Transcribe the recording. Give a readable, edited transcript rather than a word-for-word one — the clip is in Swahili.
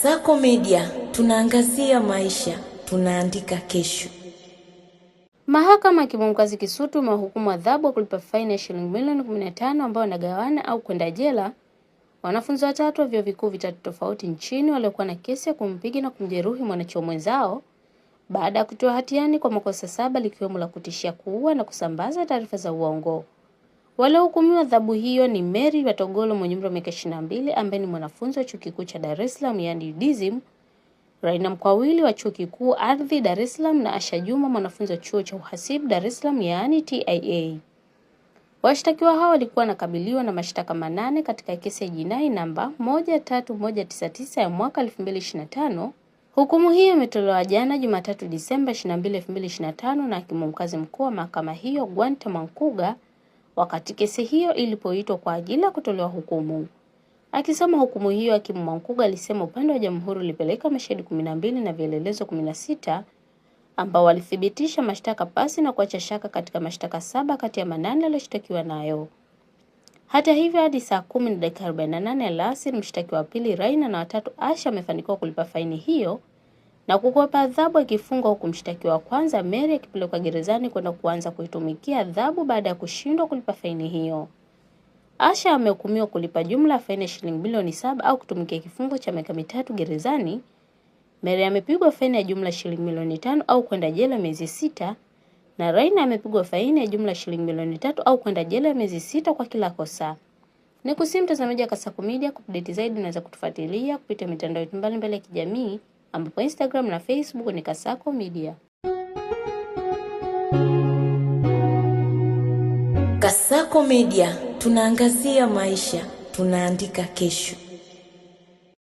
Kasako Media, tunaangazia maisha, tunaandika kesho. Mahakama ya Hakimu Mkazi Kisutu imehukumu adhabu ya kulipa faini ya shilingi milioni 15 ambao wanagawana au kwenda jela wanafunzi watatu wa vyuo vikuu vitatu tofauti nchini waliokuwa na kesi ya kumpiga na kumjeruhi mwanachuo mwenzao baada ya kutoa hatiani kwa makosa 7 likiwemo la kutishia kuua na kusambaza taarifa za uongo. Waliohukumiwa adhabu hiyo ni Mary Watogolo mwenye umri wa miaka 22 ambaye ni mwanafunzi wa Chuo Kikuu cha Dar es Salaam yani UDSM, Raina Mkwawili wa Chuo Kikuu Ardhi Dar es Salaam na Asha Juma mwanafunzi wa Chuo cha Uhasibu Dar es Salaam yani TIA. Washtakiwa hao walikuwa wanakabiliwa na mashtaka 8 katika kesi ya jinai namba 13199 ya mwaka 2025. Hukumu hiyo imetolewa jana Jumatatu Disemba 22, 2025 na Hakimu Mkazi Mkuu wa mahakama hiyo Gwanta Mankuga wakati kesi hiyo ilipoitwa kwa ajili ya kutolewa hukumu. Akisoma hukumu hiyo, Hakimu Mankuga alisema upande wa Jamhuri ulipeleka mashahidi 12 na vielelezo 16 ambao walithibitisha mashtaka pasi na kuacha shaka katika mashtaka 7 kati ya 8 yaliyoshtakiwa nayo. Hata hivyo, hadi saa 10:48 alasiri mshtakiwa wa pili Raina na watatu Asha amefanikiwa kulipa faini hiyo na kukwepa adhabu ya kifungo, huku mshtakiwa wa kwanza Mary akipelekwa gerezani kwenda kuanza kuitumikia adhabu baada ya kushindwa kulipa faini hiyo. Asha amehukumiwa kulipa jumla ya faini ya shilingi milioni 7 au kutumikia kifungo cha miaka 3 gerezani. Mary amepigwa faini ya jumla shilingi milioni 5 au kwenda jela miezi 6 na Raina amepigwa faini ya jumla shilingi milioni 3 au kwenda jela miezi 6 kwa kila kosa. Nikusihi mtazamaji wa Kasako Media, kupdate zaidi unaweza kutufuatilia kupitia mitandao mbalimbali ya kijamii ambapo Instagram na Facebook ni Kasako Media. Kasako Media, tunaangazia maisha, tunaandika kesho.